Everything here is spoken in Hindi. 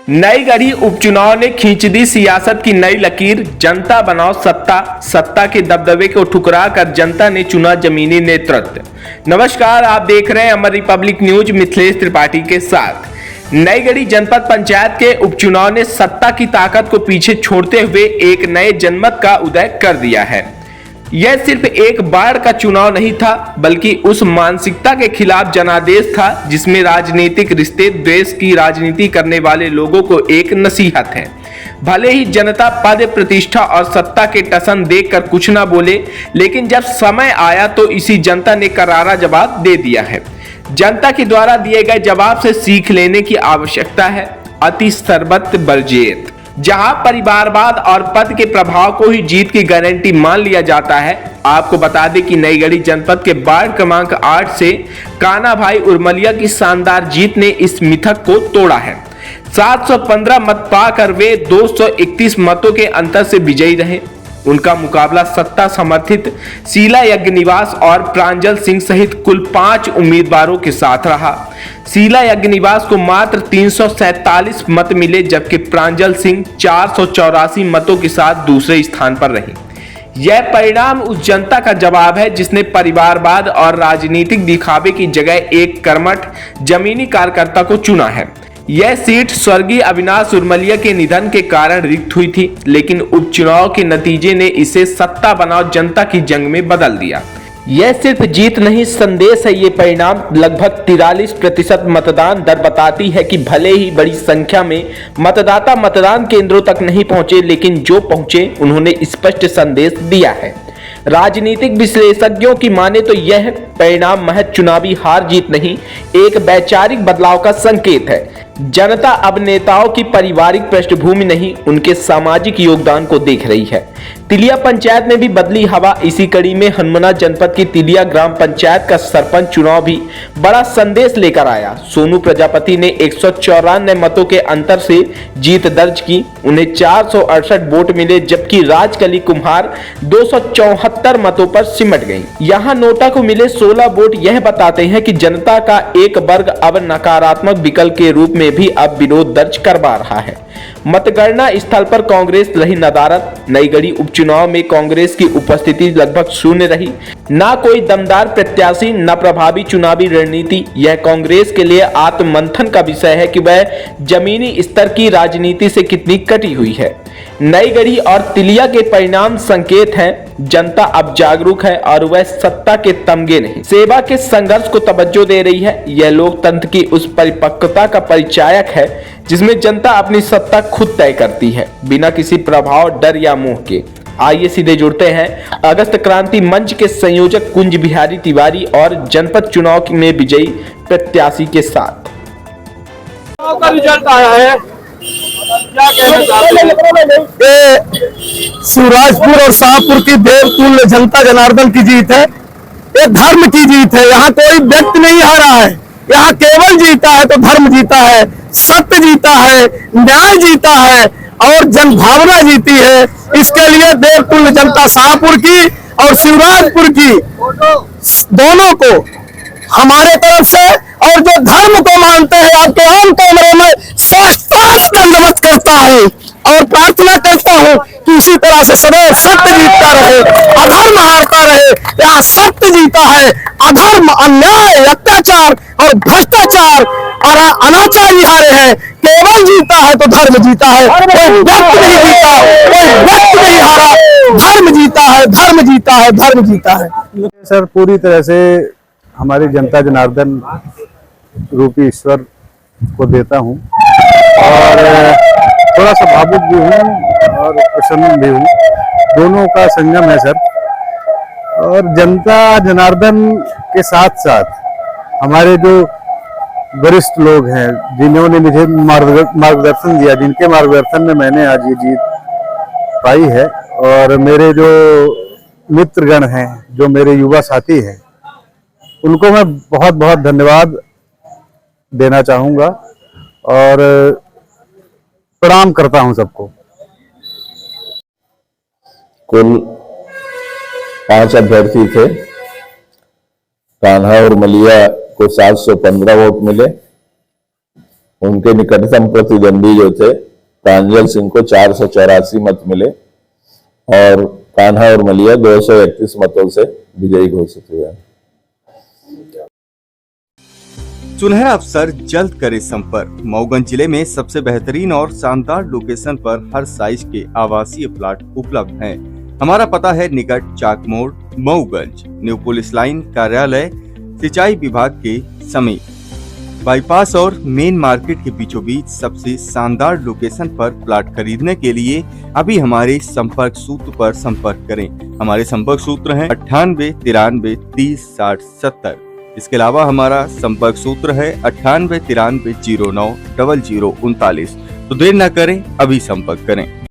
नई गढ़ी उपचुनाव ने खींच दी सियासत की नई लकीर। जनता बनाओ सत्ता, सत्ता के दबदबे को ठुकरा कर जनता ने चुना जमीनी नेतृत्व। नमस्कार, आप देख रहे हैं अमर रिपब्लिक न्यूज मिथिलेश त्रिपाठी के साथ। नई गढ़ी जनपद पंचायत के उपचुनाव ने सत्ता की ताकत को पीछे छोड़ते हुए एक नए जनमत का उदय कर दिया है। यह सिर्फ एक बार का चुनाव नहीं था, बल्कि उस मानसिकता के खिलाफ जनादेश था जिसमें राजनीतिक रिश्ते द्वेष की राजनीति करने वाले लोगों को एक नसीहत है। भले ही जनता पद, प्रतिष्ठा और सत्ता के टसन देखकर कुछ ना बोले, लेकिन जब समय आया तो इसी जनता ने करारा जवाब दे दिया है। जनता के द्वारा दिए गए जवाब से सीख लेने की आवश्यकता है। अति सर्वत्र बरजेत। जहां परिवारवाद और पद के प्रभाव को ही जीत की गारंटी मान लिया जाता है। आपको बता दें कि नई गढ़ी जनपद के वार्ड क्रमांक 8 से काना भाई उर्मलिया की शानदार जीत ने इस मिथक को तोड़ा है। 715 मत पाकर वे 231 मतों के अंतर से विजयी रहे। उनका मुकाबला सत्ता समर्थित शीला यज्ञनिवास और प्रांजल सिंह सहित कुल 5 उम्मीदवारों के साथ रहा। शीला यज्ञनिवास को मात्र 347 मत मिले, जबकि प्रांजल सिंह 484 मतों के साथ दूसरे स्थान पर रही। यह परिणाम उस जनता का जवाब है जिसने परिवारवाद और राजनीतिक दिखावे की जगह एक कर्मठ जमीनी कार्यकर्ता को चुना है। यह सीट स्वर्गीय अविनाश उर्मलिया के निधन के कारण रिक्त हुई थी, लेकिन उपचुनाव के नतीजे ने इसे सत्ता बनाओ जनता की जंग में बदल दिया। यह सिर्फ जीत नहीं, संदेश है। ये परिणाम लगभग 43% मतदान दर बताती है कि भले ही बड़ी संख्या में मतदाता मतदान केंद्रों तक नहीं पहुंचे, लेकिन जो पहुंचे उन्होंने स्पष्ट संदेश दिया है। राजनीतिक विश्लेषज्ञों की माने तो यह परिणाम महज चुनावी हार जीत नहीं, एक वैचारिक बदलाव का संकेत है। जनता अब नेताओं की पारिवारिक पृष्ठभूमि नहीं, उनके सामाजिक योगदान को देख रही है। तिलिया पंचायत में भी बदली हवा। इसी कड़ी में हनुमाना जनपद की तिलिया ग्राम पंचायत का सरपंच चुनाव भी बड़ा संदेश लेकर आया। सोनू प्रजापति ने 194 मतों के अंतर से जीत दर्ज की। उन्हें 468 वोट मिले, जबकि राजकली कुम्हार 274 मतों पर सिमट गई। यहाँ नोटा को मिले 16 वोट यह बताते हैं कि जनता का एक वर्ग अब नकारात्मक विकल्प के रूप में भी अब विरोध दर्ज करवा रहा है। मतगणना स्थल पर कांग्रेस रही नदारद। नई गढ़ी उपचुनाव में कांग्रेस की उपस्थिति लगभग शून्य रही। ना कोई दमदार प्रत्याशी, न प्रभावी चुनावी रणनीति। यह कांग्रेस के लिए आत्ममंथन का विषय है कि वह जमीनी स्तर की राजनीति से कितनी कटी हुई है। नई गढ़ी और तिलिया के परिणाम संकेत हैं। जनता अब जागरूक है और वह सत्ता के तमगे नहीं, सेवा के संघर्ष को तवज्जो दे रही है। यह लोकतंत्र की उस परिपक्वता का परिचायक है जिसमें जनता अपनी सत्ता खुद तय करती है, बिना किसी प्रभाव, डर या मोह के। आइए सीधे जुड़ते हैं अगस्त क्रांति मंच के संयोजक कुंज बिहारी तिवारी और जनपद चुनाव में विजयी प्रत्याशी के साथ। का रिजल्ट आया है, क्या कहना चाहते हैं? सूरजपुर और शाहपुर की देवतुल्य जनता जनार्दन की जीत है। ये धर्म की जीत है। यहाँ कोई व्यक्ति नहीं हारा है। यहाँ केवल जीता है तो धर्म जीता है, सत्य जीता है, न्याय जीता है और जनभावना जीती है। इसके लिए देवतुल्य जनता शाहपुर की और शिवराजपुर की दोनों को हमारे तरफ से, और जो धर्म को मानते हैं आपके आम कैमरे में दंडवत करता हूँ और प्रार्थना करता हूँ कि इसी तरह से सदैव सत्य जीतता रहे, अधर्म हारता रहे। यहाँ सत्य जीता है, अधर्म, अन्याय, अत्याचार और भ्रष्टाचार और अनाचारी हारे हैं। केवल जीता है तो धर्म जीता है, कोई व्यक्ति नहीं जीता, कोई व्यक्ति नहीं हारा। धर्म जीता है, धर्म जीता है, धर्म जीता है। सर, पूरी तरह से हमारी जनता जनार्दन रूपी ईश्वर को देता हूँ और थोड़ा सा भावुक भी हूँ और प्रसन्न भी हूँ। दोनों का संगम है सर। और जनता जनार्दन के साथ साथ हमारे जो वरिष्ठ लोग हैं, जिन्होंने मुझे मार्गदर्शन दिया, जिनके मार्गदर्शन में मैंने आज ये जीत पाई है, और मेरे जो मित्रगण हैं, जो मेरे युवा साथी हैं, उनको मैं बहुत बहुत धन्यवाद देना चाहूँगा और प्रणाम करता हूँ सबको। कुल 5 अभ्यर्थी थे। कान्हा और मलिया को 715 वोट मिले। उनके निकटतम प्रतिद्वंदी जो थे प्रांजल सिंह को 484 मत मिले और कान्हा और मलिया 231 मतों से विजयी घोषित हुए। सुनहरा अवसर जल्द करे संपर्क। मऊगंज जिले में सबसे बेहतरीन और शानदार लोकेशन पर हर साइज के आवासीय प्लाट उपलब्ध हैं। हमारा पता है निकट चाक मोड़, मऊगंज, न्यू पुलिस लाइन कार्यालय, सिंचाई विभाग के समीप, बाईपास और मेन मार्केट के बीचों बीच सबसे शानदार लोकेशन पर प्लाट खरीदने के लिए अभी हमारे संपर्क सूत्र पर संपर्क करें। हमारे संपर्क सूत्र हैं 98 93 30 60 70। इसके अलावा हमारा संपर्क सूत्र है 98 93 09 0039। तो देर न करें, अभी संपर्क करें।